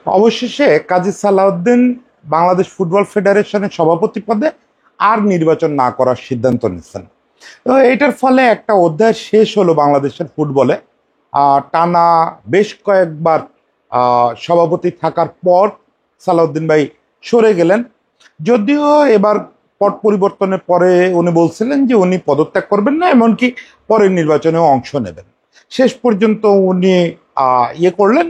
অবশেষে কাজী সালাউদ্দিন বাংলাদেশ ফুটবল ফেডারেশনের সভাপতি পদে আর নির্বাচন না করার সিদ্ধান্ত নিচ্ছেন। তো এটার ফলে একটা অধ্যায় শেষ হলো বাংলাদেশের ফুটবলে। টানা বেশ কয়েকবার সভাপতি থাকার পর সালাউদ্দিন ভাই সরে গেলেন। যদিও এবার পট পরিবর্তনের পরে উনি বলছিলেন যে উনি পদত্যাগ করবেন না, এমনকি পরের নির্বাচনেও অংশ নেবেন। শেষ পর্যন্ত উনি ইয়ে করলেন,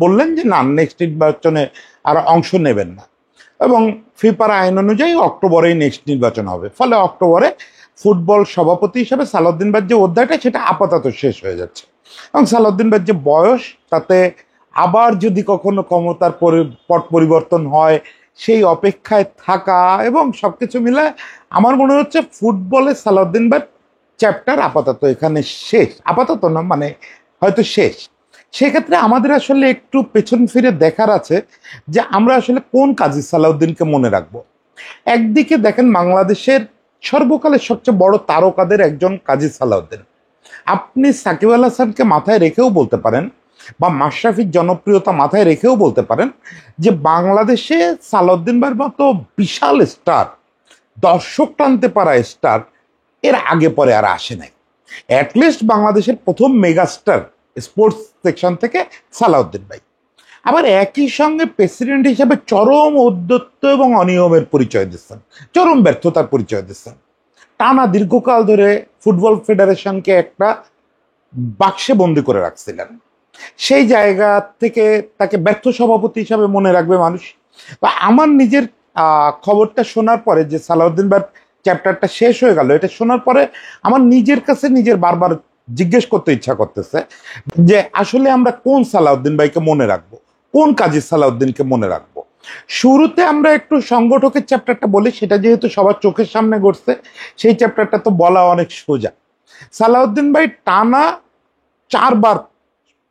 বললেন যে না, নেক্সট নির্বাচনে আর অংশ নেবেন না, এবং ফিফার আইন অনুযায়ী অক্টোবরেই নেক্সট নির্বাচন হবে। ফলে অক্টোবরে ফুটবল সভাপতি হিসেবে সালাউদ্দিন ভাইয়ের যে অধ্যায়টা সেটা আপাতত শেষ হয়ে যাচ্ছে। এবং সালাউদ্দিন ভাইয়ের যে বয়স, তাতে আবার যদি কখনো ক্ষমতার পট পরিবর্তন হয় সেই অপেক্ষায় থাকা এবং সবকিছু মিলে আমার মনে হচ্ছে ফুটবলে সালাউদ্দিন ভাই চ্যাপ্টার আপাতত এখানে শেষ। আপাতত না, মানে হয়তো শেষ। সেক্ষেত্রে আমাদের আসলে একটু পেছন ফিরে দেখার আছে যে আমরা আসলে কোন কাজী সালাউদ্দিনকে মনে রাখবো। একদিকে দেখেন, বাংলাদেশের সর্বকালের সবচেয়ে বড় তারকাদের একজন কাজী সালাউদ্দিন। আপনি সাকিব আল হাসানকে মাথায় রেখেও বলতে পারেন, বা মাশরাফির জনপ্রিয়তা মাথায় রেখেও বলতে পারেন যে বাংলাদেশে সালাউদ্দিন ভাইয়ের মতো বিশাল স্টার, দর্শক টানতে পারা স্টার এর আগে পরে আর আসে নাই। অ্যাটলিস্ট বাংলাদেশের প্রথম মেগাস্টার স্পোর্টস সেকশন থেকে সালাউদ্দিন ভাই। আবার একই সঙ্গে প্রেসিডেন্ট হিসেবে চরম ঔদ্ধত্য এবং অনিয়মের পরিচয় দিচ্ছেন, চরম ব্যর্থতার পরিচয় দিচ্ছেন। টানা দীর্ঘকাল ধরে ফুটবল ফেডারেশনকে একটা বাক্সে বন্দি করে রাখছিলেন। সেই জায়গা থেকে তাকে ব্যর্থ সভাপতি হিসাবে মনে রাখবে মানুষ। বা আমার নিজের খবরটা শোনার পরে যে সালাউদ্দিন ভাইয়ের চ্যাপ্টারটা শেষ হয়ে গেল, এটা শোনার পরে আমার নিজের কাছে নিজের বারবার জিজ্ঞেস করতে ইচ্ছা করতেছে যে আসলে আমরা কোন সালাউদ্দিন ভাইকে মনে রাখবো, কোন কাজী সালাউদ্দিনকে মনে রাখবো। শুরুতে আমরা একটু সংগঠকের চ্যাপ্টারটা বলি, সেটা যেহেতু সবার চোখের সামনে ঘটছে, সেই চ্যাপ্টারটা তো বলা অনেক সোজা। সালাউদ্দিন ভাই টানা 4বার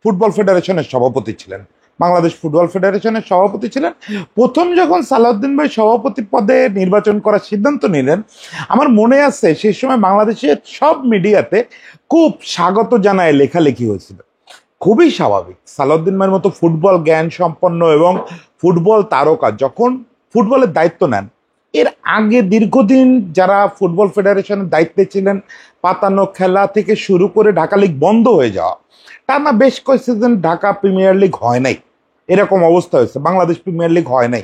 ফুটবল ফেডারেশনের সভাপতি ছিলেন, বাংলাদেশ ফুটবল ফেডারেশনের সভাপতি ছিলেন। প্রথম যখন সালাউদ্দিন ভাই সভাপতি পদে নির্বাচন করার সিদ্ধান্ত নিলেন, আমার মনে আছে সেই সময় বাংলাদেশের সব মিডিয়াতে খুব স্বাগত জানায় লেখালেখি হয়েছিল। খুবই স্বাভাবিক, সালাউদ্দিন ভাইয়ের মতো ফুটবল জ্ঞান সম্পন্ন এবং ফুটবল তারকা যখন ফুটবলের দায়িত্ব নেন। এর আগে দীর্ঘদিন যারা ফুটবল ফেডারেশনের দায়িত্বে ছিলেন, পাতানো খেলা থেকে শুরু করে ঢাকা লিগ বন্ধ হয়ে যাওয়া, টানা বেশ কয়েক সিজন ঢাকা প্রিমিয়ার লিগ হয় নাই, এরকম অবস্থা হয়েছে, বাংলাদেশ প্রিমিয়ার লিগ হয় নাই।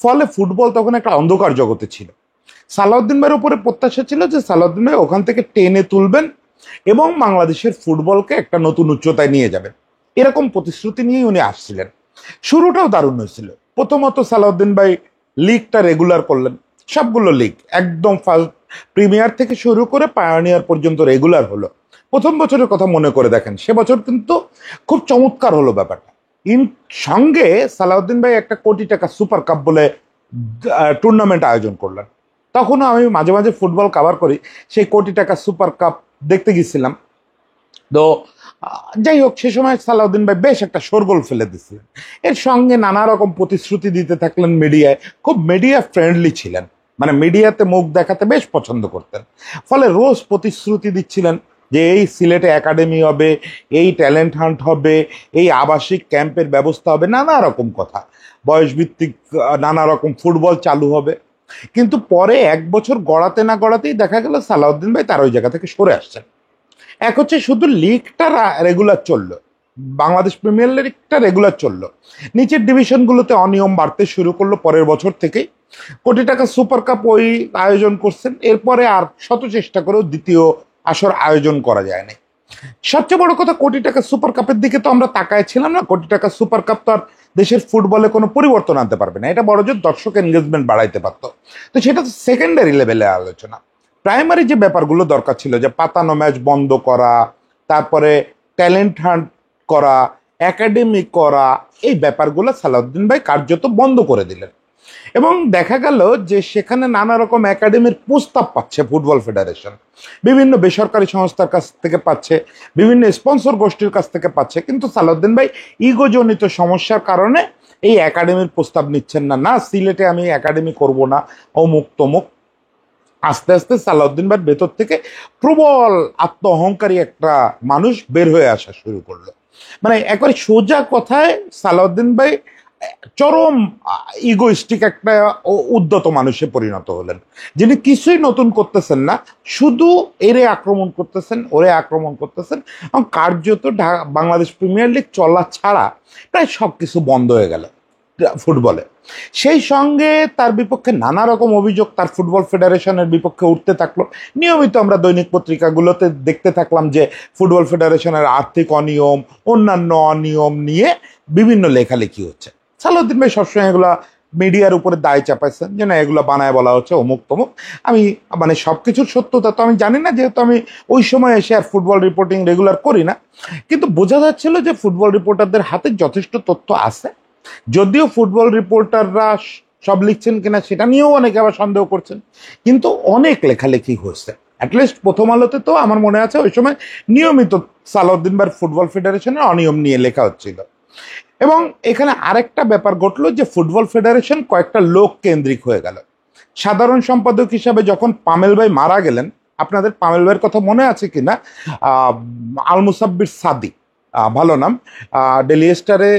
ফলে ফুটবল তখন একটা অন্ধকার জগতে ছিল। সালাউদ্দিন ভাইয়ের উপরে প্রত্যাশা ছিল যে সালাউদ্দিন ভাই ওখান থেকে টেনে তুলবেন এবং বাংলাদেশের ফুটবলকে একটা নতুন উচ্চতায় নিয়ে যাবেন, এরকম প্রতিশ্রুতি নিয়েই উনি আসছিলেন। শুরুটাও দারুণ হয়েছিল। প্রথমত সালাউদ্দিন ভাই লিগটা রেগুলার করলেন, সবগুলো লিগ একদম ফার্স্ট প্রিমিয়ার থেকে শুরু করে পায়োনিয়ার পর্যন্ত রেগুলার হলো। প্রথম বছরের কথা মনে করে দেখেন, সে বছর কিন্তু খুব চমৎকার হলো ব্যাপারটা। ইন সঙ্গে সালাউদ্দিন ভাই একটা কোটি টাকা সুপার কাপ বলে টুর্নামেন্ট আয়োজন করলেন। তখনও আমি মাঝে মাঝে ফুটবল কভার করি, সেই কোটি টাকা সুপার কাপ দেখতে গেছিলাম। তো যাই হোক, সে সময় সালাউদ্দিন ভাই বেশ একটা শোরগোল ফেলে দিচ্ছিলেন। এর সঙ্গে নানা রকম প্রতিশ্রুতি দিতে থাকলেন মিডিয়ায়, খুব মিডিয়া ফ্রেন্ডলি ছিলেন, মানে মিডিয়াতে মুখ দেখাতে বেশ পছন্দ করতেন। ফলে রোজ প্রতিশ্রুতি দিচ্ছিলেন যে এই সিলেটে একাডেমি হবে, এই ট্যালেন্ট হান্ট হবে, এই আবাসিক ক্যাম্পের ব্যবস্থা হবে, নানা রকম কথা, বয়সভিত্তিক নানা রকম ফুটবল চালু হবে। কিন্তু পরে 1 বছর গড়াতে না গড়াতেই দেখা গেল সালাউদ্দিন ভাই তার ওই জায়গা থেকে সরে আসছেন। এক হচ্ছে শুধু লিগটা রেগুলার চললো, বাংলাদেশ প্রিমিয়ার লিগটা রেগুলার চললো, নিচের ডিভিশনগুলোতে অনিয়ম বাড়তে শুরু করলো পরের বছর থেকেই। কোটি টাকা সুপার কাপ ওই আয়োজন করছেন, এরপরে আর শত চেষ্টা করেও দ্বিতীয় আসর আয়োজন করা যায় না। সবচেয়ে বড় কথা, কোটি টাকা সুপার কাপের দিকে তো আমরা তাকায় ছিলাম না। কোটি টাকা সুপার কাপ তো আর দেশের ফুটবলে কোনো পরিবর্তন আনতে পারবে না, এটা বড় জোর দর্শক এনগেজমেন্ট বাড়াইতে পারতো। তো সেটা তো সেকেন্ডারি লেভেলে আলোচনা। প্রাইমারি যে ব্যাপারগুলো দরকার ছিল, যে পাতানো ম্যাচ বন্ধ করা, তারপরে ট্যালেন্ট হান্ট করা, একাডেমি করা, এই ব্যাপারগুলো সালাউদ্দিন ভাই কার্যত বন্ধ করে দিলেন। এবং দেখা গেল যে সেখানে নানা রকম একাডেমির প্রস্তাব পাচ্ছে ফুটবল ফেডারেশন, বিভিন্ন বেসরকারি সংস্থার কাছ থেকে পাচ্ছে, বিভিন্ন স্পন্সর গোষ্ঠীর কাছ থেকে পাচ্ছে। কিন্তু সালাউদ্দিন ভাই ইগোজনিত সমস্যার কারণে এই একাডেমির প্রস্তাব নিচ্ছেন না, না সিলেটে আমি একাডেমি করব না, অমুক তমুক। আস্তে আস্তে সালাউদ্দিন ভাইয়ের ভেতর থেকে প্রবল আত্ম অহংকারী একটা মানুষ বের হয়ে আসা শুরু করলো। মানে একবারে সোজা কথায় সালাউদ্দিন ভাই চরম ইগোইস্টিক একটা উদ্ধত মানুষে পরিণত হলেন, যিনি কিছুই নতুন করতেছেন না, শুধু এরে আক্রমণ করতেছেন, ওরে আক্রমণ করতেছেন, এবং কার্যত বাংলাদেশ প্রিমিয়ার লিগ চলা ছাড়া প্রায় সব কিছু বন্ধ হয়ে গেল ফুটবলে। সেই সঙ্গে তার বিপক্ষে নানা রকম অভিযোগ তার ফুটবল ফেডারেশনের বিপক্ষে উঠতে থাকলো। নিয়মিত আমরা দৈনিক পত্রিকাগুলোতে দেখতে থাকলাম যে ফুটবল ফেডারেশনের আর্থিক অনিয়ম, অন্যান্য অনিয়ম নিয়ে বিভিন্ন লেখালেখি হচ্ছে। সালাউদ্দিন ভাই সবসময় এগুলা মিডিয়ার উপরে দায় চাপাইছেন যে না এগুলো বানায় বলা হচ্ছে অমুক তমুক। আমি মানে সবকিছুর সত্যতা তো আমি জানি না, যেহেতু আমি ওই সময় এসে আর ফুটবল রিপোর্টিং রেগুলার করি না, কিন্তু বোঝা যাচ্ছিল যে ফুটবল রিপোর্টারদের হাতে যথেষ্ট তথ্য আছে। যদিও ফুটবল রিপোর্টাররা সব লিখছেন কিনা সেটা নিয়েও অনেকে আবার সন্দেহ করছেন, কিন্তু অনেক লেখালেখি হয়েছে। অ্যাটলিস্ট প্রথম আলোতে তো আমার মনে আছে ওই সময় নিয়মিত সালাউদ্দিন ভাইয়ের ফুটবল ফেডারেশনের অনিয়ম নিয়ে লেখা হচ্ছিল। এবং এখানে আরেকটা ব্যাপার ঘটলো যে ফুটবল ফেডারেশন কয়েকটা লোক কেন্দ্রিক হয়ে গেল। সাধারণ সম্পাদক হিসাবে যখন পামেল ভাই মারা গেলেন, আপনাদের পামেল ভাইয়ের কথা মনে আছে কিনা, আল মুসাব্বির সাদিক, ভালো নাম, ডেইলি স্টারে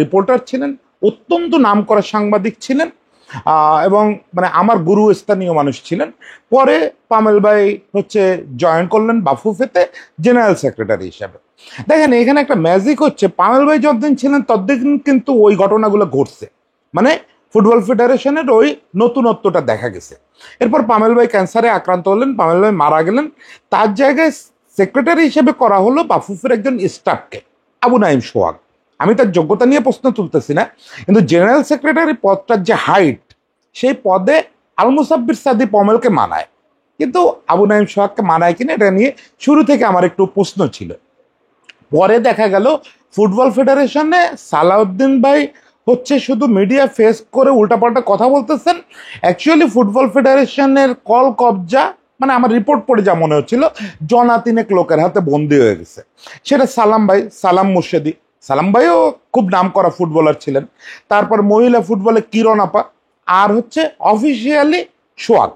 রিপোর্টার ছিলেন, অত্যন্ত নামকরা সাংবাদিক ছিলেন, এবং মানে আমার গুরু স্থানীয় মানুষ ছিলেন। পরে পামেল ভাই হচ্ছে জয়েন করলেন বাফুফেতে জেনারেল সেক্রেটারি হিসাবে। দেখেন এখানে একটা ম্যাজিক হচ্ছে, পামেল ভাই যতদিন ছিলেন ততদিন কিন্তু ওই ঘটনাগুলো ঘটছে, মানে ফুটবল ফেডারেশনের ওই নতুনত্বটা দেখা গেছে। এরপর পামেল ভাই ক্যান্সারে আক্রান্ত হলেন, পামেল ভাই মারা গেলেন, তার জায়গায় সেক্রেটারি হিসেবে করা হলো বাফুফের একজন স্টাফকে, আবু নাইম সোহাগ। আমি তার যোগ্যতা নিয়ে প্রশ্ন তুলতেছি না, কিন্তু জেনারেল সেক্রেটারি পদটার যে হাইট, সেই পদে আল মুসাব্বির সাদি পমেলকে মানায়, কিন্তু আবু নাইম সোহাগকে মানায় কিনা এটা নিয়ে শুরু থেকে আমার একটু প্রশ্ন ছিল। পরে দেখা গেল ফুটবল ফেডারেশনে সালাউদ্দিন ভাই হচ্ছে শুধু মিডিয়া ফেস করে উল্টাপাল্টা কথা বলতেছেন। অ্যাকচুয়ালি ফুটবল ফেডারেশনের কল কবজা, মানে আমার রিপোর্ট পড়ে যা মনে হচ্ছিল, জনা তিনেক লোকের হাতে বন্দী হয়ে গেছে। সেটা সালাম ভাই, সালাম মুর্শেদি, সালাম ভাইও খুব নাম করা ফুটবলার ছিলেন। তারপর মহিলা ফুটবলে কিরণ আপা, আর হচ্ছে অফিসিয়ালি সোয়াক,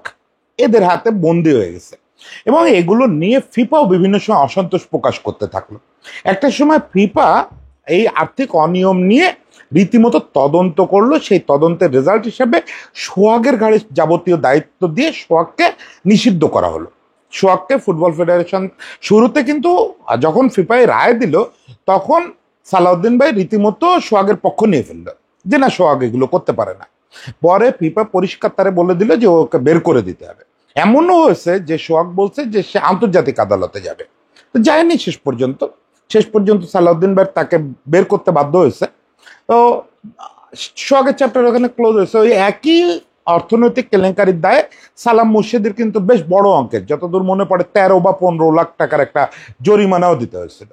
এদের হাতে বন্দী হয়ে গেছে। এবং এগুলো নিয়ে ফিফাও বিভিন্ন সময় অসন্তোষ প্রকাশ করতে থাকলো। একটা সময় ফিফা এই আর্থিক অনিয়ম নিয়ে রীতিমতো তদন্ত করলো। সেই তদন্তের রেজাল্ট হিসেবে সোহাগের ঘাড়ে যাবতীয় দায়িত্ব দিয়ে সোহাগকে নিষিদ্ধ করা হলো। সোহাগকে ফুটবল ফেডারেশন শুরুতে কিন্তু যখন ফিফায় রায় দিল তখন সালাউদ্দিন ভাই রীতিমতো সোহাগের পক্ষ নিয়ে ফেললো যে না সোহাগ এগুলো করতে পারে না। পরে ফিফা পরিষ্কার তারে বলে দিল যে ওকে বের করে দিতে হবে। এমনও হয়েছে যে সোহাগ বলছে যে সে আন্তর্জাতিক আদালতে যাবে, তো যায়নি শেষ পর্যন্ত সালাউদ্দিন ভাই তাকে বের করতে বাধ্য হয়েছে। তো সোহাগের চ্যাপ্টার ওখানে ক্লোজ হয়েছে। ওই একই অর্থনৈতিক কেলেঙ্কারির দায়ে সালাম মুর্শেদের কিন্তু বেশ বড় অঙ্কের, যতদূর মনে পড়ে 13 বা 15 লাখ টাকার একটা জরিমানাও দিতে হয়েছিল।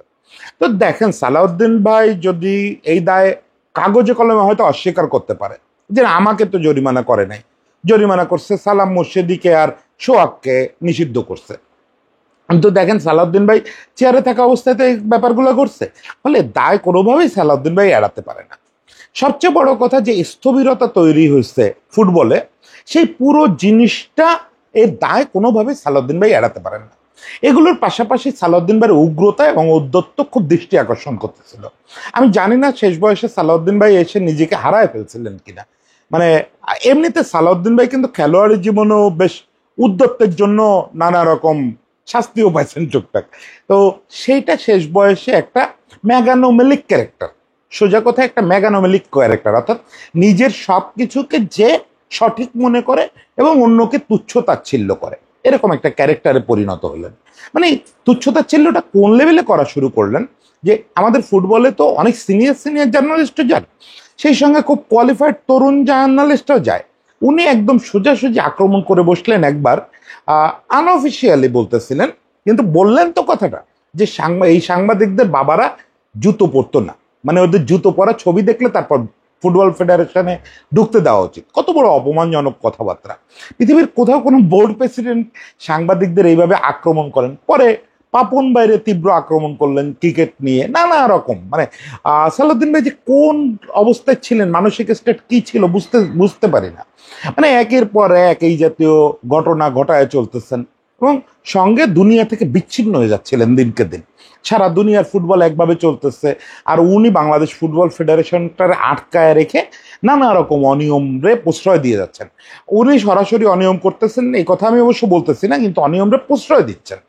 তো দেখেন সালাউদ্দিন ভাই যদি এই দায় কাগজে কলমে হয়তো অস্বীকার করতে পারে যে আমাকে তো জরিমানা করে নাই, জরিমানা করছে সালাম মুর্শেদিকে আর সোহাগকে নিষিদ্ধ করছে, কিন্তু দেখেন সালাউদ্দিন ভাই চেয়ারে থাকা অবস্থাতে এই ব্যাপারগুলো ঘটছে, ফলে দায় কোনোভাবেই সালাউদ্দিন ভাই এড়াতে পারে না। সবচেয়ে বড় কথা যে স্থবিরতা তৈরি হয়েছে ফুটবলে, সেই পুরো জিনিসটা, এর দায় কোনোভাবেই সালাউদ্দিন ভাই এড়াতে পারেন না। এগুলোর পাশাপাশি সালাউদ্দিন ভাইয়ের উগ্রতা এবং ঔদ্ধত্য খুব দৃষ্টি আকর্ষণ করতেছিল। আমি জানি না শেষ বয়সে সালাউদ্দিন ভাই এসে নিজেকে হারায় ফেলছিলেন কিনা। মানে এমনিতে সালাউদ্দিন ভাই কিন্তু খেলোয়াড়ি জীবনেও বেশ উদ্যত্তের জন্য নানা রকম শাস্তিও পাইছেন টুকটাক। তো সেইটা শেষ বয়সে একটা ম্যাগানোমেলিক ক্যারেক্টার, সোজা কথা একটা ম্যাগানোমেলিক ক্যারেক্টার, অর্থাৎ নিজের সব কিছুকে যে সঠিক মনে করে এবং অন্যকে তুচ্ছ তাচ্ছিল্য করে, এরকম একটা ক্যারেক্টারে পরিণত হলেন। মানে তুচ্ছ তাচ্ছিল্যটা কোন লেভেলে করা শুরু করলেন যে আমাদের ফুটবলে তো অনেক সিনিয়র জার্নালিস্টও যান, সেই সঙ্গে খুব কোয়ালিফাইড তরুণ জার্নালিস্টও যায়। উনি একদম সোজাসুজি আক্রমণ করে বসলেন একবার, আনঅফিসিয়ালি বলতেছিলেন, কিন্তু বললেন তো কথাটা যে এই সাংবাদিকদের বাবারা জুতো পরতো না, মানে ওদের জুতো পরা ছবি দেখলে তারপর ফুটবল ফেডারেশনে ঢুকতে দেওয়া উচিত। কত বড় অপমানজনক কথাবার্তা! পৃথিবীর কোথাও কোনো বোর্ড প্রেসিডেন্ট সাংবাদিকদের এইভাবে আক্রমণ করেন? পরে পাপন বাইরে তীব্র আক্রমণ করলেন ক্রিকেট নিয়ে নানা রকম। মানে সালাউদ্দিন ভাই যে কোন অবস্থায় ছিলেন, মানসিক স্টেট কি ছিল বুঝতে পারি না। মানে একের পর এক এই জাতীয় ঘটনা ঘটায় চলতেছেন। এবং সঙ্গে দুনিয়া থেকে বিচ্ছিন্ন হয়ে যাচ্ছিলেন দিনকে দিন। সারা দুনিয়ার ফুটবল একভাবে চলতেছে, আর উনি বাংলাদেশ ফুটবল ফেডারেশনটার আটকায় রেখে নানা রকম অনিয়মরে প্রশ্রয় দিয়ে যাচ্ছেন। উনি সরাসরি অনিয়ম করতেছেন এই কথা আমি অবশ্য বলতেছি না, কিন্তু অনিয়মরে প্রশ্রয় দিচ্ছেন।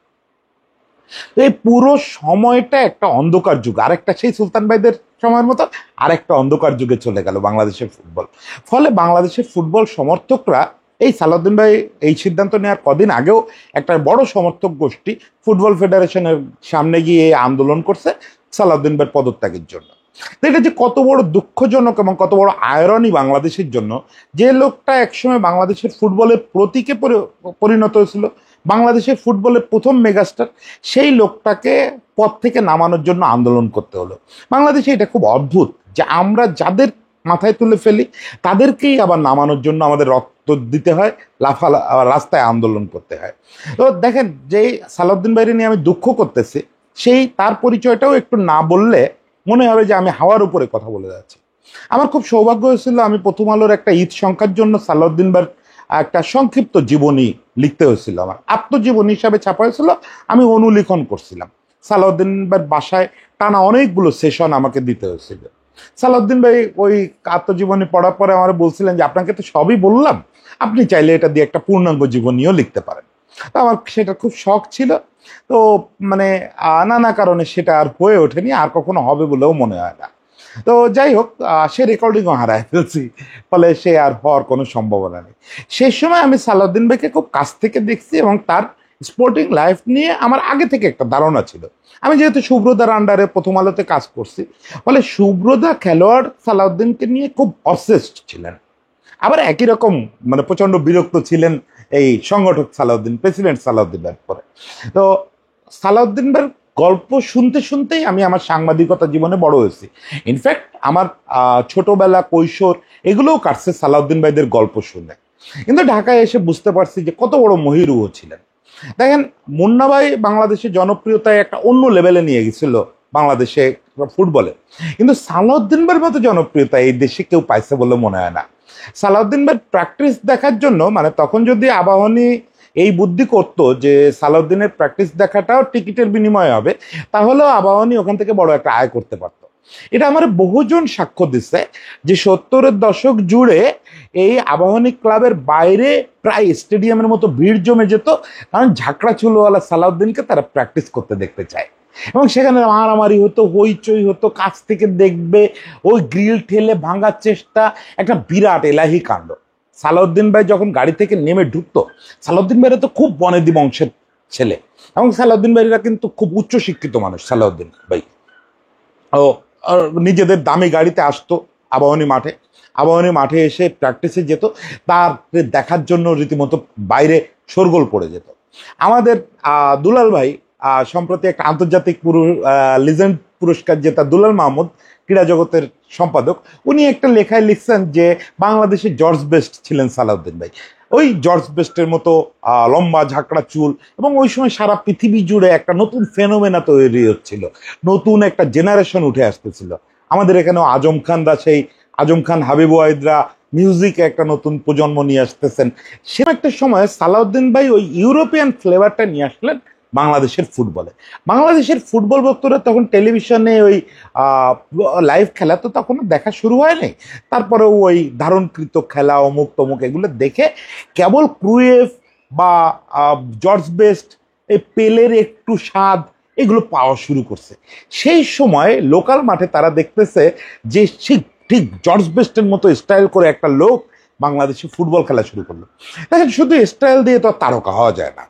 এই পুরো সময়টা একটা অন্ধকার যুগ, আরেকটা সেই সুলতান ভাইদের সময়ের মতো আরেকটা অন্ধকার যুগে চলে গেল বাংলাদেশের ফুটবল। ফলে বাংলাদেশের ফুটবল সমর্থকরা এই সালাউদ্দিন ভাই এই সিদ্ধান্ত নেওয়ার কদিন আগেও একটা বড় সমর্থক গোষ্ঠী ফুটবল ফেডারেশনের সামনে গিয়ে আন্দোলন করছে সালাউদ্দিন ভাইয়ের পদত্যাগের জন্য। তো এটা যে কত বড় দুঃখজনক এবং কত বড় আয়রনি বাংলাদেশের জন্য, যে লোকটা একসময় বাংলাদেশের ফুটবলের প্রতীকে পরিণত হয়েছিল, বাংলাদেশের ফুটবলের প্রথম মেগাস্টার, সেই লোকটাকে পদ থেকে নামানোর জন্য আন্দোলন করতে হলো। বাংলাদেশে এটা খুব অদ্ভুত যে আমরা যাদের মাথায় তুলে ফেলি তাদেরকেই আবার নামানোর জন্য আমাদের রক্ত দিতে হয়, রাস্তায় আন্দোলন করতে হয়। তো দেখেন, যে সালাউদ্দিন ভাইরে নিয়ে আমি দুঃখ করতেছি, সেই তার পরিচয়টাও একটু না বললে মনে হবে যে আমি হাওয়ার উপরে কথা বলে যাচ্ছি। আমার খুব সৌভাগ্য হয়েছিল, আমি প্রথম আলোর একটা ঈদ সংখ্যার জন্য সালাউদ্দিন ভাইয়ের একটা সংক্ষিপ্ত জীবনী লিখতে হয়েছিল, আমার আত্মজীবনী হিসাবে ছাপা হয়েছিল, আমি অনুলিখন করছিলাম। সালাউদ্দিন ভাইয়ের বাসায় টানা অনেকগুলো সেশন আমাকে দিতে হয়েছিল। সালাউদ্দিন ভাই ওই আত্মজীবনী পড়ার পরে আমার বলছিলেন যে আপনাকে তো সবই বললাম, আপনি চাইলে এটা দিয়ে একটা পূর্ণাঙ্গ জীবনীও লিখতে পারেন। তো আমার সেটা খুব শখ ছিল। তো মানে নানা কারণে সেটা আর হয়ে ওঠেনি, আর কখনো হবে বলেও মনে হয় না। তো যাই হোক, সে রেকর্ডিংও হারায় ফেলছি, ফলে সে আর হওয়ার কোনো সম্ভাবনা নেই। সেই সময় আমি সালাউদ্দিন ভাইকে খুব কাছ থেকে দেখছি এবং তার স্পোর্টিং লাইফ নিয়ে আমার আগে থেকে একটা ধারণা ছিল। আমি যেহেতু সুব্রতার আন্ডারে প্রথম আলোতে কাজ করছি, ফলে সুব্রতা খেলোয়াড় সালাউদ্দিনকে নিয়ে খুব অবসেসড ছিলেন। আবার একই রকম মানে প্রচন্ড বিরক্ত ছিলেন এই সংগঠক সালাউদ্দিন, প্রেসিডেন্ট সালাউদ্দিন ভাইয়ের পরে। তো সালাউদ্দিন ভাইয়ের গল্প শুনতে শুনতেই আমি আমার সাংবাদিকতা জীবনে বড় হয়েছি। ইনফ্যাক্ট আমার ছোটবেলা, কৈশোর এগুলোও কাটছে সালাউদ্দিন ভাইদের গল্প শুনে। কিন্তু ঢাকায় এসে বুঝতে পারছি যে কত বড় মহিরুহ ছিলেন। দেখেন, মুন্না ভাই বাংলাদেশের জনপ্রিয়তায় একটা অন্য লেভেলে নিয়ে গেছিল বাংলাদেশে ফুটবলে, কিন্তু সালাউদ্দিন ভাইয়ের মতো জনপ্রিয়তা এই দেশে কেউ পাইছে বলে মনে হয় না। সালাউদ্দিন ভাই প্র্যাকটিস দেখার জন্য, মানে তখন যদি আবাহনী এই বুদ্ধি করতো যে সালাউদ্দিনের প্র্যাকটিস দেখাটাও টিকিটের বিনিময়ে হবে, তাহলেও আবাহনী ওখান থেকে বড় একটা আয় করতে পারত। এটা আমার বহুজন সাক্ষ্য দিচ্ছে যে 70-এর দশক জুড়ে এই আবাহনী ক্লাবের বাইরে প্রায় স্টেডিয়ামের মতো ভিড় জমে যেত, কারণ ঝাঁকড়া চুলওয়ালা সালাউদ্দিনকে তারা প্র্যাকটিস করতে দেখতে চায়। এবং সেখানে মারামারি হতো, হইচই হতো, কাছ থেকে দেখবে, ওই গ্রিল ঠেলে ভাঙার চেষ্টা, একটা বিরাট এলাহি কাণ্ড। সালাউদ্দিন ভাই যখন গাড়ি থেকে নেমে ঢুকতো, সালাউদ্দিন ভাইরা তো খুব বনেদি বংশের ছেলে, এবং সালাউদ্দিন ভাইরা কিন্তু খুব উচ্চ শিক্ষিত মানুষ। সালাউদ্দিন ভাই ও নিজেদের দামি গাড়িতে আসতো আবাহনী মাঠে এসে প্র্যাকটিসে যেত, তার দেখার জন্য রীতিমতো বাইরে শোরগোল পড়ে যেত। আমাদের দুলাল ভাই সম্প্রতি একটা আন্তর্জাতিক লিজেন্ড পুরস্কার জেতা দুলাল মাহমুদ, ক্রীড়া জগতের সম্পাদক, উনি একটা লেখায় লিখছেন যে বাংলাদেশের জর্জ বেস্ট ছিলেন সালাউদ্দিন ভাই। ওই জর্জ বেস্টের মতো লম্বা ঝাঁকড়া চুল, এবং ওই সময় সারা পৃথিবী জুড়ে একটা নতুন ফেনোমেনা তৈরি হচ্ছিল, নতুন একটা জেনারেশন উঠে আসতেছিল। আমাদের এখানেও আজম খান, হাবিব ওয়াহিদরা মিউজিকে একটা নতুন প্রজন্ম নিয়ে আসতেছেন। সে একটা সময় সালাউদ্দিন ভাই ওই ইউরোপিয়ান ফ্লেভারটা নিয়ে আসলেন বাংলাদেশের ফুটবল ভক্তরা তখন টেলিভিশনে ওই লাইভ খেলা তো তখন দেখা শুরু হয়নি, তারপরে ওই ধারণকৃত খেলা অমুক তমুক এগুলো দেখে কেবল ক্রুয়েফ বা জর্জ বেস্ট, এই পেলের একটু স্বাদ এগুলো পাওয়া শুরু করছে। সেই সময় লোকাল মাঠে তারা দেখতেছে যে ঠিক জর্জ বেস্টের মতো স্টাইল করে একটা লোক বাংলাদেশে ফুটবল খেলা শুরু করলো। দেখেন, শুধু স্টাইল দিয়ে তো তারকা হওয়া যায় না,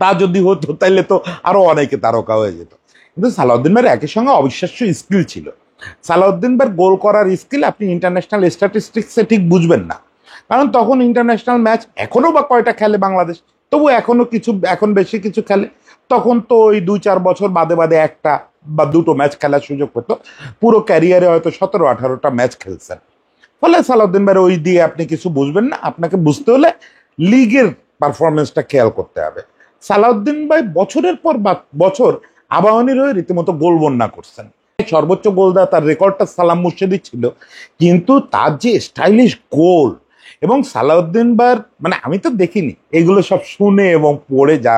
তা যদি হতো তাইলে তো আরো অনেকে তারকা হয়ে যেত। কিন্তু সালাউদ্দিন ভাইয়ের একই সঙ্গে অবিশ্বাস্য স্কিল ছিল। সালাউদ্দিন ভাইয়ের গোল করার স্কিল আপনি ইন্টারন্যাশনাল স্ট্যাটিস্টিক্সে ঠিক বুঝবেন না, কারণ তখন ইন্টারন্যাশনাল ম্যাচ এখনো বা কয়টা খেলে বাংলাদেশ, তবু এখন বেশি কিছু খেলে। তখন তো ওই 2-4 বছর বাদে একটা বা দুটো ম্যাচ খেলার সুযোগ পেত। পুরো ক্যারিয়ারে হয়তো 17-18টা ম্যাচ খেলছেন। ফলে সালাউদ্দিন ভাইয়ের ওই দিয়ে আপনি কিছু বুঝবেন না। আপনাকে বুঝতে হলে লিগের পারফরমেন্সটা খেয়াল করতে হবে। সালাউদ্দিন ভাই বছরের পর বছর আবাহনীর হয়ে রীতিমতো গোল বন্যা করছেন। সর্বোচ্চ গোল দেওয়া তার রেকর্ডটা সালাম মুর্শেদি ছিল, কিন্তু তার যে স্টাইলিশ গোল এবং সালাউদ্দিন ভাইয়ের মানে আমি তো দেখিনি, এগুলো সব শুনে এবং পড়ে যা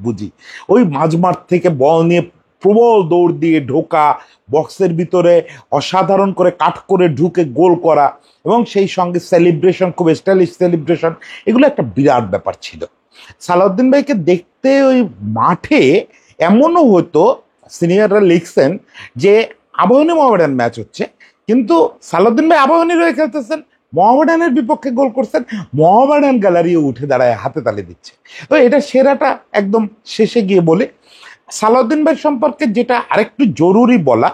বুঝি, ওই মাঝমাঠ থেকে বল নিয়ে প্রবল দৌড় দিয়ে ঢোকা, বক্সের ভিতরে অসাধারণ করে কাট করে ঢুকে গোল করা, এবং সেই সঙ্গে সেলিব্রেশন, খুব স্টাইলিশ সেলিব্রেশন, এগুলো একটা বিরাট ব্যাপার ছিল। সালাউদ্দিন ভাইকে দেখতে ওই মাঠে এমনও হতো, সিনিয়ররা লিখছেন যে আবাহনী মোহামেডান ম্যাচ হচ্ছে, কিন্তু সালাউদ্দিন ভাই আবাহনীর হয়ে খেলতেছেন, মোহামেডানের বিপক্ষে গোল করছেন, মোহামেডান গ্যালারিও উঠে দাঁড়ায় হাতে তালি দিচ্ছে। তো এটা সেরাটা একদম শেষে গিয়ে বলে, সালাউদ্দিন ভাই সম্পর্কে যেটা আরেকটু জরুরি বলা,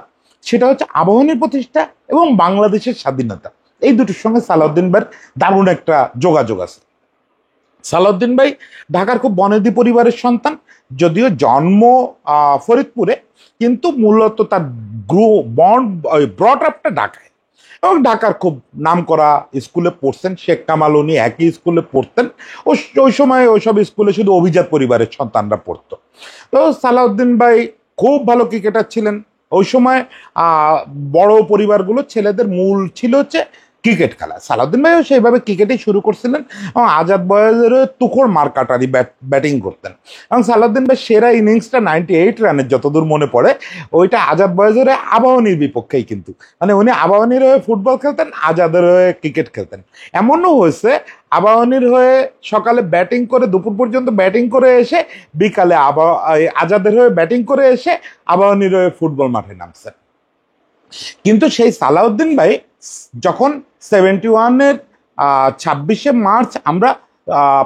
সেটা হচ্ছে আবাহনীর প্রতিষ্ঠা এবং বাংলাদেশের স্বাধীনতা, এই দুটোর সঙ্গে সালাউদ্দিন ভাইয়ের দারুণ একটা যোগাযোগ আছে। সালাউদ্দিন ভাই ঢাকার খুব বনেদি পরিবারের সন্তান, যদিও জন্ম ফরিদপুরে, কিন্তু মূলত তার ব্রট আপটা ঢাকায়, এবং ঢাকার খুব নামকরা স্কুলে পড়ছেন। শেখ কামাল উনি একই স্কুলে পড়তেন। ওই সময় ওইসব স্কুলে শুধু অভিজাত পরিবারের সন্তানরা পড়তো। তো সালাউদ্দিন ভাই খুব ভালো ক্রিকেটার ছিলেন। ওই সময় বড় পরিবারগুলো ছেলেদের মূল ছিল হচ্ছে ক্রিকেট খেলা। সালাউদ্দিন ভাইও সেইভাবে ক্রিকেটেই শুরু করছিলেন এবং আজাদ বয়েজের তুখোড় মার্কাটারি ব্যাটিং করতেন। এবং সালাউদ্দিন ভাই সেরা ইনিংসটা 98 রানের যতদূর মনে পড়ে, ওইটা আজাদ বয়েজের আবাহনীর বিপক্ষেই, কিন্তু মানে উনি আবাহনীর হয়ে ফুটবল খেলতেন, আজাদের হয়ে ক্রিকেট খেলতেন। এমনও হয়েছে আবাহনীর হয়ে সকালে ব্যাটিং করে দুপুর পর্যন্ত ব্যাটিং করে এসে বিকালে আজাদের হয়ে ব্যাটিং করে এসে আবাহনীর হয়ে ফুটবল মাঠে নামছেন। কিন্তু সেই সালাউদ্দিন ভাই যখন 71-এর 26শে মার্চ আমরা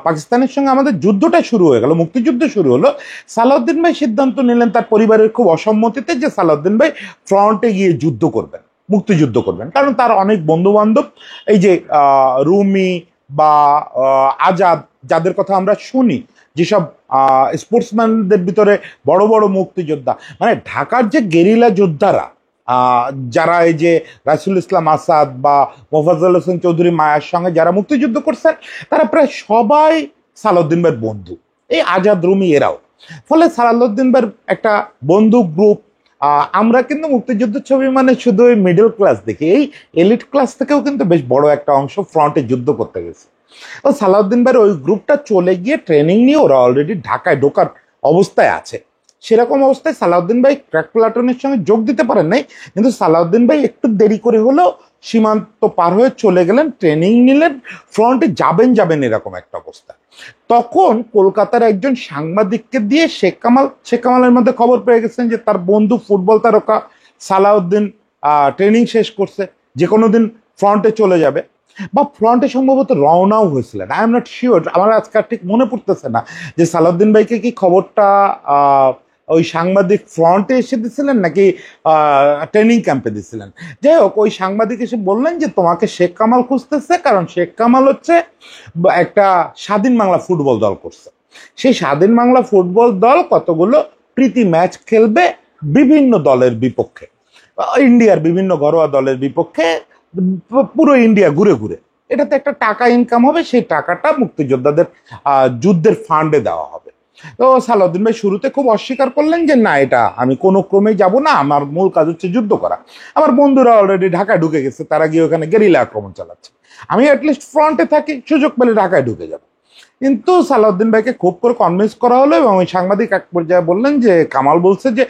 পাকিস্তানের সঙ্গে আমাদের যুদ্ধটা শুরু হয়ে গেল, মুক্তিযুদ্ধ শুরু হলো, সালাউদ্দিন ভাই সিদ্ধান্ত নিলেন তার পরিবারের খুব অসম্মতিতে যে সালাউদ্দিন ভাই ফ্রন্টে গিয়ে যুদ্ধ করবেন, মুক্তিযুদ্ধ করবেন। কারণ তার অনেক বন্ধু বান্ধব, এই যে রুমি বা আজাদ, যাদের কথা আমরা শুনি, যেসব স্পোর্টসম্যানদের ভিতরে বড় বড় মুক্তিযোদ্ধা, মানে ঢাকার যে গেরিলা যোদ্ধারা, যারা এই যে রাসুল ইসলাম আসাদ বা মোফাজ্জল হোসেন চৌধুরী মায়ের সঙ্গে যারা মুক্তিযুদ্ধ করছেন, তারা প্রায় সবাই সালাউদ্দিন ভাইয়ের বন্ধু, এই আজাদ রুমি এরাও। ফলে সালাউদ্দিন ভাইয়ের একটা বন্ধু গ্রুপ। আমরা কিন্তু মুক্তিযুদ্ধের ছবি মানে শুধু ওই মিডল ক্লাস দেখি, এই এলিট ক্লাস থেকেও কিন্তু বেশ বড় একটা অংশ ফ্রন্টে যুদ্ধ করতে গেছে। ও সালাউদ্দিন ভাইয়ের ওই গ্রুপটা চলে গিয়ে ট্রেনিং নিয়ে ওরা অলরেডি ঢাকায় ঢোকার অবস্থায় আছে। সেরকম অবস্থায় সালাউদ্দিন ভাই ক্র্যাক প্লাটুনের সঙ্গে যোগ দিতে পারেন নাই, কিন্তু সালাউদ্দিন ভাই একটু দেরি করে হলেও সীমান্ত পার হয়ে চলে গেলেন, ট্রেনিং নিলেন, ফ্রন্টে যাবেন এরকম একটা অবস্থা। তখন কলকাতার একজন সাংবাদিককে দিয়ে শেখ কামালের মধ্যে খবর পেয়ে গেছেন যে তার বন্ধু ফুটবল তারকা সালাউদ্দিন ট্রেনিং শেষ করছে, যে কোনো দিন ফ্রন্টে চলে যাবে, বা ফ্রন্টে সম্ভবত রওনাও হয়েছিলেন। আই এম নট শিওর, আমার আজকাল ঠিক মনে পড়তেছে না যে সালাউদ্দিন ভাইকে কি খবরটা ওই সাংবাদিক ফ্রন্টে এসে দিছিলেন নাকি ট্রেনিং ক্যাম্পে দিছিলেন। যাই হোক, ওই সাংবাদিক এসে বললেন যে তোমাকে শেখ কামাল খুঁজতেছে, কারণ শেখ কামাল হচ্ছে একটা স্বাধীন বাংলা ফুটবল দল করছে। সেই স্বাধীন বাংলা ফুটবল দল কতগুলো প্রীতি ম্যাচ খেলবে বিভিন্ন দলের বিপক্ষে, ইন্ডিয়ার বিভিন্ন ঘরোয়া দলের বিপক্ষে, পুরো ইন্ডিয়া ঘুরে ঘুরে। এটাতে একটা টাকা ইনকাম হবে, সেই টাকাটা মুক্তিযোদ্ধাদের যুদ্ধের ফান্ডে দেওয়া হবে। তো সালাউদ্দিন ভাই শুরুতে খুব অস্বীকার করলেন যে না, এটা আমি কোনো ক্রমেই যাব না, আমার মূল কাজ হচ্ছে যুদ্ধ করা, আমার বন্ধুরা অলরেডি ঢাকায় ঢুকে গেছে, তারা গিয়ে ওখানে গেরিলা আক্রমণ চালাচ্ছে, আমি অ্যাটলিস্ট ফ্রন্টে থাকি, সুযোগ পেলে ঢাকায় ঢুকে যাব। কিন্তু সালাউদ্দিন ভাইকে খুব করে কনভিন্স করা হলো, এবং ওই সাংবাদিক এক পর্যায়ে বললেন যে কামাল বলছে যে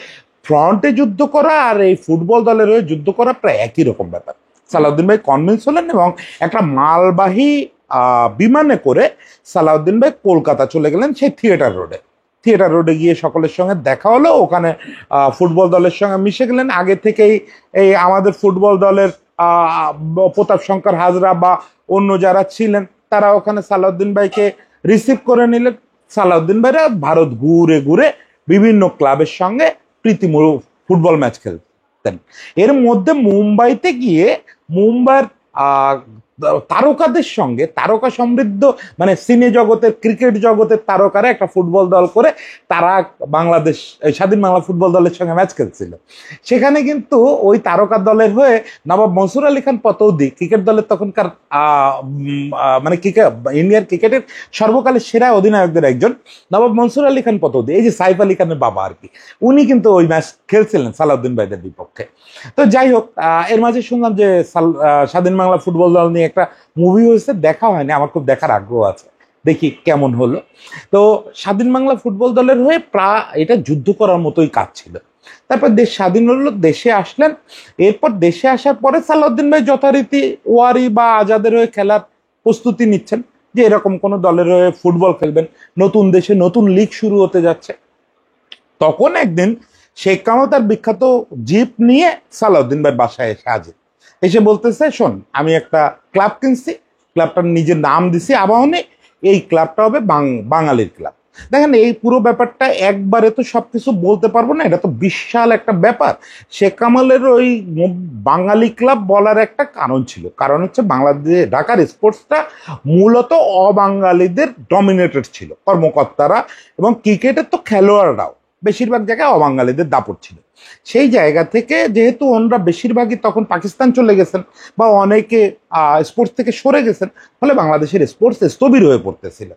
ফ্রন্টে যুদ্ধ করা আর এই ফুটবল দলের হয়ে যুদ্ধ করা প্রায় একই রকম ব্যাপার। সালাউদ্দিন ভাই কনভিন্স হলেন এবং একটা মালবাহী বিমানে করে সালাউদ্দিন ভাই কলকাতা চলে গেলেন, সেই থিয়েটার রোডে গিয়ে সকলের সঙ্গে দেখা হলো, ওখানে ফুটবল দলের সঙ্গে মিশে গেলেন। আগে থেকেই এই আমাদের ফুটবল দলের প্রতাপ শঙ্কর হাজরা বা অন্য যারা ছিলেন, তারা ওখানে সালাউদ্দিন ভাইকে রিসিভ করে নিলেন। সালাউদ্দিন ভাইরা ভারত ঘুরে ঘুরে বিভিন্ন ক্লাবের সঙ্গে প্রীতিমূলক ফুটবল ম্যাচ খেলতেন। এর মধ্যে মুম্বাইতে গিয়ে মুম্বাইয়ের তারকাদের সঙ্গে, তারকা সমৃদ্ধ মানে সিনে জগতের, ক্রিকেট জগতের তারকারা একটা ফুটবল দল করে তারা বাংলাদেশ স্বাধীন বাংলা ফুটবল দলের সঙ্গে ম্যাচ খেলছিল। সেখানে কিন্তু ওই তারকা দলের হয়ে নবাব মনসুর আলী খান পতৌদি, ক্রিকেট দলের তখনকার মানে ইন্ডিয়ার ক্রিকেটের সর্বকালের সেরা অধিনায়কদের একজন, নবাব মনসুর আলী খান পতৌদি, এই যে সাইফ আলী খানের বাবা আর কি, উনি কিন্তু ওই ম্যাচ খেলছিলেন সালাউদ্দিন ভাইদের বিপক্ষে। তো যাই হোক, এর মাঝে শুনলাম যে স্বাধীন বাংলা ফুটবল দল নিয়ে একটা মুভি হয়েছে, দেখা হয়নি, আমার খুব দেখার আগ্রহ আছে, দেখি কেমন হলো। তো স্বাধীন বাংলা ফুটবল দলের হয়ে প্রায় এটা যুদ্ধ করার মতোই কাজ ছিল। তারপর দেশ স্বাধীন হলো, দেশে আসলেন। এরপর দেশে আসার পরে সালাউদ্দিন ভাই যথারীতি ওয়ারি বা আজাদের হয়ে খেলার প্রস্তুতি নিচ্ছেন, যে এরকম কোন দলের হয়ে ফুটবল খেলবেন, নতুন দেশে নতুন লিগ শুরু হতে যাচ্ছে। তখন একদিন শেখ কামাল তার বিখ্যাত জিপ নিয়ে সালাউদ্দিন ভাই বাসায় এসে হাজির। এসে বলতেছে, শোন, আমি একটা ক্লাব কিনছি, ক্লাবটার নিজের নাম দিছি আবাহনী, এই ক্লাবটা হবে বাঙালির ক্লাব। দেখেন, এই পুরো ব্যাপারটা একবারে তো সবকিছু বলতে পারবো না, এটা তো বিশাল একটা ব্যাপার। শেখ কামালের ওই বাঙালি ক্লাব বলার একটা কারণ ছিল, কারণ হচ্ছে বাংলাদেশ ঢাকার স্পোর্টসটা মূলত অবাঙালিদের ডমিনেটেড ছিল, কর্মকর্তারা এবং ক্রিকেটের তো খেলোয়াড়রাও বেশিরভাগ জায়গায় অবাঙালিদের দাপট ছিল। সেই জায়গা থেকে যেহেতু ওনারা বেশিরভাগই তখন পাকিস্তান চলে গেছেন বা অনেকে স্পোর্টস থেকে সরে গেছেন, ফলে বাংলাদেশের স্পোর্টস স্থবির হয়ে পড়তেছিল।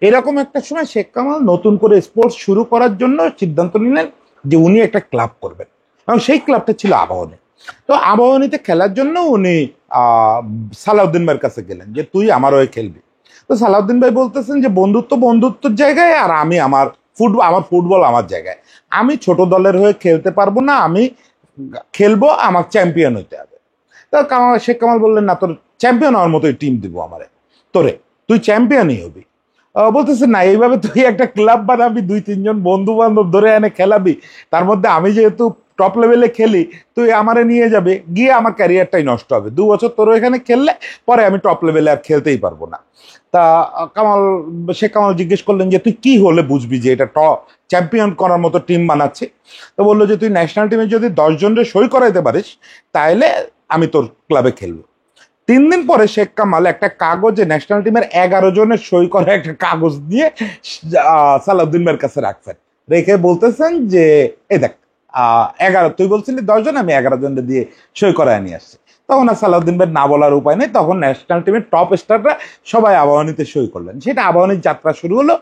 এরকম একটা সময় শেখ কামাল নতুন করে স্পোর্টস শুরু করার জন্য সিদ্ধান্ত নিলেন যে উনি একটা ক্লাব করবেন, এবং সেই ক্লাবটা ছিল আবাহনী। তো আবাহনীতে খেলার জন্য উনি সালাউদ্দিন ভাইয়ের কাছে গেলেন যে তুই আমার হয়ে খেলবি। তো সালাউদ্দিন ভাই বলতেছেন যে বন্ধুত্ব বন্ধুত্বের জায়গায়, আর আমি আমার ফুটবল আমার জায়গায়, আমি ছোট দলের হয়ে খেলতে পারবো না, আমি খেলবো, আমার চ্যাম্পিয়ন হইতে হবে। তো শেখ কামাল বললেন, না, তোর চ্যাম্পিয়ন হওয়ার মতোই টিম দিব আমারে, তোরে, তুই চ্যাম্পিয়নই হবি। বলতেছে, না, এইভাবে তুই একটা ক্লাব বানাবি, 2-3 জন বন্ধু বান্ধব ধরে এনে খেলাবি, তার মধ্যে আমি যেহেতু টপ লেভেলে খেলি, তুই আমারে নিয়ে যাবে, গিয়ে আমার ক্যারিয়ারটাই নষ্ট হবে, 2 বছর তোর এখানে খেললে পরে আমি টপ লেভেলে আর খেলতেই পারবো না। তা শেখ কামাল জিজ্ঞেস করলেন যে তুই কি হলে বুঝবি যে এটা চ্যাম্পিয়ন করার মতো টিম বানাচ্ছে। তো বললো যে তুই ন্যাশনাল টিমে যদি 10 জনের সই করাইতে পারিস, তাহলে আমি তোর ক্লাবে খেলবো। 3 দিন পরে শেখ কামাল একটা কাগজে ন্যাশনাল টিমের 11 জনের সই করা একটা কাগজ দিয়ে সালাউদ্দিন ভাইয়ের কাছে রাখছেন, রেখে বলতেছেন যে এই দেখ, 11, তুই বলছিলি 10 জন, আমি 11 জনের দিয়ে সই করায় নিয়ে আসছি। তখন আর সালাউদ্দিন ভাই না বলার উপায় নেই, তখন ন্যাশনাল টিমের টপ স্টাররা সবাই আবাহনীতে সই করলেন, সেটা আবাহনীর যাত্রা শুরু হলো,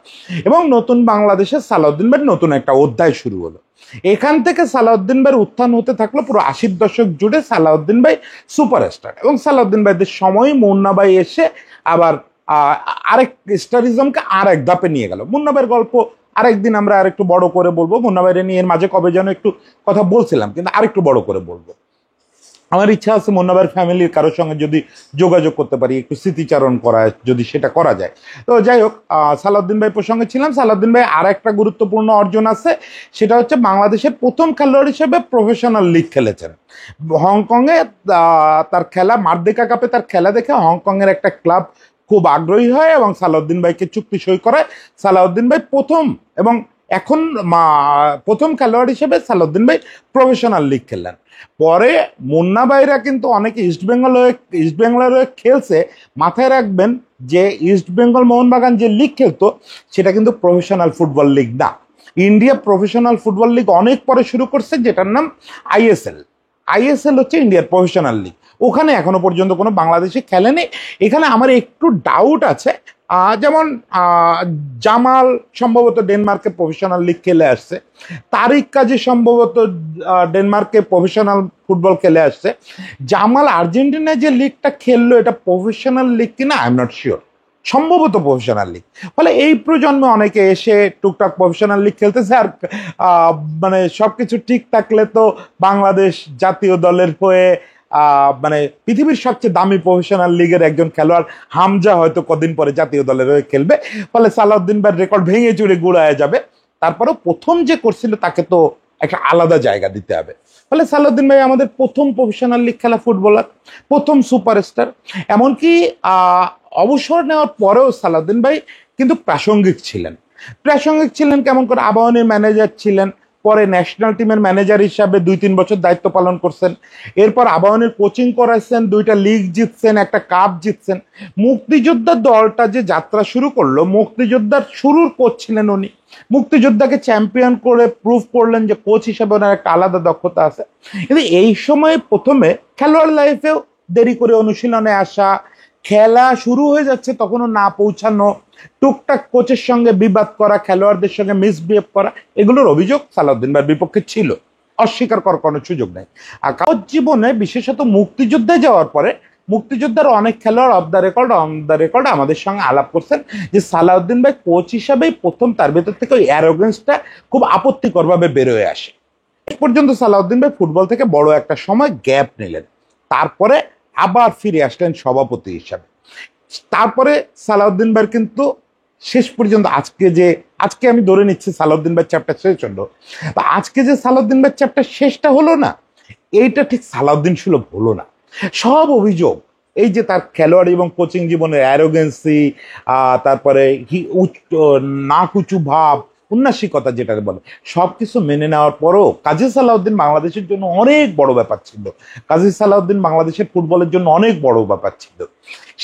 এবং নতুন বাংলাদেশের সালাউদ্দিন ভাইয়ের নতুন একটা অধ্যায় শুরু হলো। এখান থেকে সালাউদ্দিন ভাইয়ের উত্থান হতে থাকলো পুরো 80-র দশক জুড়ে। সালাউদ্দিন ভাই সুপারস্টার, এবং সালাউদ্দিন ভাইদের সময় মুন্না ভাই এসে আবার আরেক স্টারিজমকে আর এক ধাপে নিয়ে গেল। মুন্না ভাইয়ের গল্প আরেকদিন আমরা আরেকটু বড় করে বলবো, মুন্না ভাইয়ের নিয়ে এর মাঝে কবে যেন একটু কথা বলছিলাম, কিন্তু আরেকটু বড় করে বলবো। আমার ইচ্ছা আছে মুন্না ভাইয়ের ফ্যামিলির কারোর সঙ্গে যদি যোগাযোগ করতে পারি, একটু স্মৃতিচারণ করা, যদি সেটা করা যায়। তো যাই হোক, সালাউদ্দিন ভাই প্রসঙ্গে ছিলাম। সালাউদ্দিন ভাই আর একটা গুরুত্বপূর্ণ অর্জন আছে, সেটা হচ্ছে বাংলাদেশের প্রথম খেলোয়াড় হিসেবে প্রফেশনাল লিগ খেলেছেন হংকংয়ে। তার খেলা, মার্দেকা কাপে তার খেলা দেখে হংকংয়ের একটা ক্লাব খুব আগ্রহী হয় এবং সালাউদ্দিন ভাইকে চুক্তি সই করায়। সালাউদ্দিন ভাই প্রথম এবং এখন প্রথম খেলোয়াড় হিসেবে সালাউদ্দিন ভাই প্রফেশনাল লিগ খেললেন। পরে মুন্না ভাইরা কিন্তু অনেকে ইস্টবেঙ্গলের হয়ে খেলছে। মাথায় রাখবেন যে ইস্টবেঙ্গল মোহনবাগান যে লিগ খেলতো সেটা কিন্তু প্রফেশনাল ফুটবল লিগ না। ইন্ডিয়া প্রফেশনাল ফুটবল লিগ অনেক পরে শুরু করছে, যেটার নাম আইএসএল। আইএসএল হচ্ছে ইন্ডিয়ার প্রফেশনাল লিগ। ওখানে এখনো পর্যন্ত কোনো বাংলাদেশি খেলেনি। এখানে আমার একটু ডাউট আছে, যেমন জামাল সম্ভবত ডেনমার্কে প্রফেশনাল লিগ খেলে আসছে, তারিক কাজী সম্ভবত ডেনমার্কে প্রফেশনাল ফুটবল খেলে আসছে। জামাল আর্জেন্টিনায় যে লিগটা খেললো এটা প্রফেশনাল লিগ কিনা আই এম নট শিওর, সম্ভবত প্রফেশনাল লিগ। ফলে এই প্রজন্মে অনেকে এসে টুকটাক প্রফেশনাল লিগ খেলতেছে। আর মানে সবকিছু ঠিক থাকলে তো বাংলাদেশ জাতীয় দলের হয়ে মানে পৃথিবীর সবচেয়ে দামি প্রফেশনাল লিগের একজন খেলোয়াড় হামজা হয়তো কদিন পরে জাতীয় দলের হয়ে খেলবে। ফলে সালাউদ্দিন ভাইয়ের রেকর্ড ভেঙে চুরে গুড়ায় যাবে। তারপরেও প্রথম যে করছিল তাকে তো একটা আলাদা জায়গা দিতে হবে। ফলে সালাউদ্দিন ভাই আমাদের প্রথম প্রফেশনাল লিগ খেলা ফুটবলার, প্রথম সুপারস্টার। এমনকি অবসর নেওয়ার পরেও সালাউদ্দিন ভাই কিন্তু প্রাসঙ্গিক ছিলেন। কেমন করে? আবাহনীর ম্যানেজার ছিলেন, পরে ন্যাশনাল টিমের ম্যানেজার হিসাবে 2-3 বছর দায়িত্ব পালন করছেন। এরপর আবাহনীর কোচিং করাইছেন, 2টা লিগ জিতছেন, একটা কাপ জিতছেন। মুক্তিযোদ্ধার দলটা যে যাত্রা শুরু করলো, মুক্তিযোদ্ধার শুরুর কোচ ছিলেন উনি। মুক্তিযোদ্ধাকে চ্যাম্পিয়ন করে প্রুভ করলেন যে কোচ হিসাবে ওনার একটা আলাদা দক্ষতা আছে। কিন্তু এই সময় প্রথমে খেলোয়াড় লাইফেও দেরি করে অনুশীলনে আসা, খেলা শুরু হয়ে যাচ্ছে তখনও না পৌঁছানো, টুকটাক কোচের সঙ্গে বিবাদ করা, খেলোয়াড়দের সঙ্গে মিসবিহেভ করা, এগুলোর অভিযোগ সালাউদ্দিন ভাইয়ের বিপক্ষে ছিল, অস্বীকার করার কোনো সুযোগ নেই। আর কারোর জীবনে বিশেষত মুক্তিযুদ্ধে যাওয়ার পরে মুক্তিযোদ্ধার অনেক খেলোয়াড় অফ দ্য রেকর্ড আমাদের সঙ্গে আলাপ করছেন যে সালাউদ্দিন ভাই কোচ হিসাবেই প্রথম তার ভেতর থেকে ওই অ্যারোগেন্সটা খুব আপত্তিকরভাবে বেরোয় আসে। শেষ পর্যন্ত সালাউদ্দিন ভাই ফুটবল থেকে বড় একটা সময় গ্যাপ নিলেন, তারপরে আবার ফিরে আসলেন সভাপতি হিসাবে। তারপরে সালাউদ্দিন ভাই কিন্তু শেষ পর্যন্ত আজকে আমি ধরে নিচ্ছি সালাউদ্দিন ভাই চ্যাপ্টার শেষ হলো, বা আজকে যে সালাউদ্দিন ভাই চ্যাপ্টার শেষটা হলো না, এইটা ঠিক সালাউদ্দিন সুলভ হলো না। সব অভিযোগ এই যে তার খেলোয়াড় এবং কোচিং জীবনের অ্যারোগেন্সি, তারপরে নাক উঁচু ভাব, উন্নাসিকতা যেটা বলে, সবকিছু মেনে নেওয়ার পরও কাজী সালাউদ্দিন বাংলাদেশের জন্য অনেক বড় ব্যাপার ছিল। কাজী সালাউদ্দিন বাংলাদেশের ফুটবলের জন্য অনেক বড় ব্যাপার ছিল।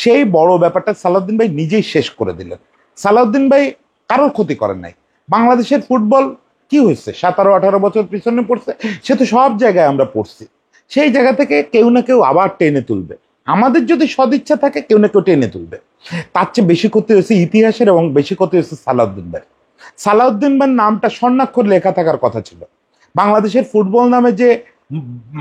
সেই বড় ব্যাপারটা সালাউদ্দিন ভাই নিজেই শেষ করে দিলেন। সালাউদ্দিন ভাই কারোর ক্ষতি করেন নাই। বাংলাদেশের ফুটবল কি হয়েছে, 17-18 বছর পিছনে পড়ছে, সে তো সব জায়গায় আমরা পড়ছি। সেই জায়গা থেকে কেউ না কেউ আবার টেনে তুলবে, আমাদের যদি সদিচ্ছা থাকে কেউ না কেউ টেনে তুলবে। তার চেয়ে বেশি ক্ষতি হয়েছে ইতিহাসের, এবং বেশি ক্ষতি হয়েছে সালাউদ্দিন ভাই। সালাউদ্দিন ভাইয়ের নামটা স্বর্ণাক্ষর লেখা থাকার কথা ছিল। বাংলাদেশের ফুটবল নামে যে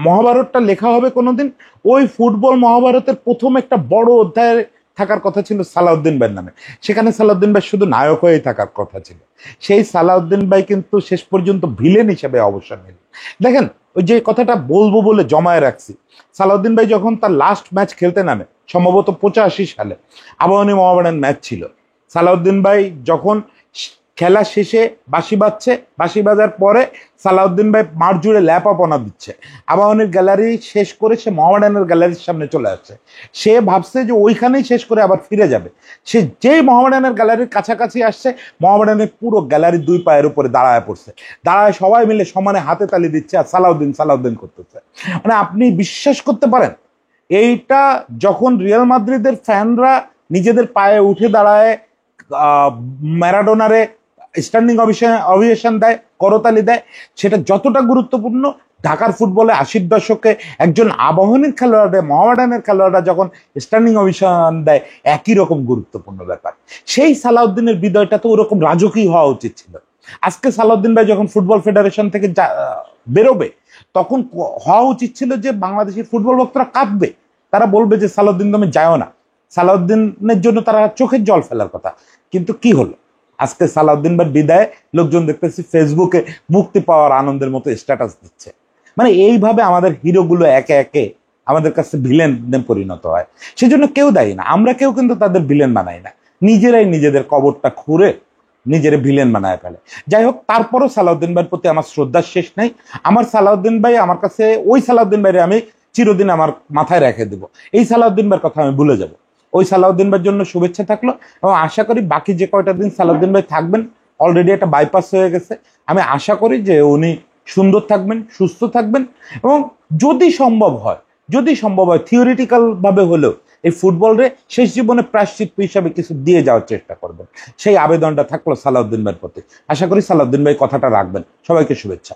মহাভারতটা লেখা হবে কোনোদিন, ওই ফুটবল মহাভারতের প্রথম একটা বড় অধ্যায় থাকার কথা ছিল সালাউদ্দিন ভাইয়ের নামে। সেখানে সালাউদ্দিন ভাই শুধু নায়ক হয়েই থাকার কথা ছিল। সেই সালাউদ্দিন ভাই কিন্তু শেষ পর্যন্ত ভিলেন হিসেবে অবসর নিলেন। দেখেন, ওই যে কথাটা বলবো বলে জমায়ে রাখছি, সালাউদ্দিন ভাই যখন তার লাস্ট ম্যাচ খেলতে নামে, সম্ভবত 85 সালে আবাহনী মোহামেডান ম্যাচ ছিল, সালাউদ্দিন ভাই যখন খেলা শেষে বাঁশি বাজছে, বাঁশি বাজার পরে সালাউদ্দিন ভাই মাঠ জুড়ে ল্যাপাপনা দিচ্ছে, আবাহনীর গ্যালারি শেষ করে সে মোহামেডানের গ্যালারির সামনে চলে আসছে। সে ভাবছে যে ওইখানেই শেষ করে আবার ফিরে যাবে। সে যেই মোহামেডানের গ্যালারির কাছাকাছি আসছে, মোহামেডানের পুরো গ্যালারি দুই পায়ের উপরে দাঁড়ায় পড়ছে, দাঁড়ায় সবাই মিলে সমানে হাতে তালি দিচ্ছে আর সালাউদ্দিন সালাউদ্দিন করতেছে। মানে আপনি বিশ্বাস করতে পারেন, এইটা যখন রিয়াল মাদ্রিদের ফ্যানরা নিজেদের পায়ে উঠে দাঁড়ায় ম্যারাডোনারে স্ট্যান্ডিং অভিয়েশন দেয়, করতালি দেয়, সেটা যতটা গুরুত্বপূর্ণ, ঢাকার ফুটবলে 80-র দশকে একজন আবাহনীর খেলোয়াড়রা, মোহামেডানের খেলোয়াড়রা যখন স্ট্যান্ডিং অভিশন দেয়, একই রকম গুরুত্বপূর্ণ ব্যাপার। সেই সালাউদ্দিনের বিদায়টা তো ওরকম রাজকীয় হওয়া উচিত ছিল। আজকে সালাউদ্দিন ভাই যখন ফুটবল ফেডারেশন থেকে বেরোবে, তখন হওয়া উচিত ছিল যে বাংলাদেশের ফুটবল ভক্তরা কাঁদবে, তারা বলবে যে সালাউদ্দিন তুমি যাও না। সালাউদ্দিনের জন্য তারা চোখের জল ফেলার কথা। কিন্তু কি হলো, আজকে সালাউদ্দিন ভাই বিদায় লোকজন দেখতেছি ফেসবুকে মুক্তি পাওয়ার আনন্দের মতো স্ট্যাটাস দিচ্ছে। মানে এইভাবে আমাদের হিরোগুলো একে একে আমাদের কাছে ভিলেনে পরিণত হয়। সেজন্য কেউ দায়ী না, আমরা কেউ কিন্তু তাদের ভিলেন বানাই না, নিজেরাই নিজেদের কবরটা খুঁড়ে নিজের ভিলেন বানায় ফেলে। যাই হোক, তারপরও সালাউদ্দিন ভাইয়ের প্রতি আমার শ্রদ্ধার শেষ নাই। আমার সালাউদ্দিন ভাই আমার কাছে, ওই সালাউদ্দিন ভাইরে আমি চিরদিন আমার মাথায় রেখে দেবো। এই সালাউদ্দিন ভাইয়ের কথা আমি ভুলে যাব। ওই সালাউদ্দিন ভাইয়ের জন্য শুভেচ্ছা থাকলো, এবং আশা করি বাকি যে কয়টা দিন সালাউদ্দিন ভাই থাকবেন, অলরেডি একটা বাইপাস হয়ে গেছে, আমি আশা করি যে উনি সুন্দর থাকবেন, সুস্থ থাকবেন, এবং যদি সম্ভব হয় থিওরিটিক্যাল ভাবে হলেও এই ফুটবলরে শেষ জীবনে প্রায়শ্চিত্ত হিসাবে কিছু দিয়ে যাওয়ার চেষ্টা করবেন। সেই আবেদনটা থাকলো সালাউদ্দিন ভাইয়ের প্রতি। আশা করি সালাউদ্দিন ভাই কথাটা রাখবেন। সবাইকে শুভেচ্ছা।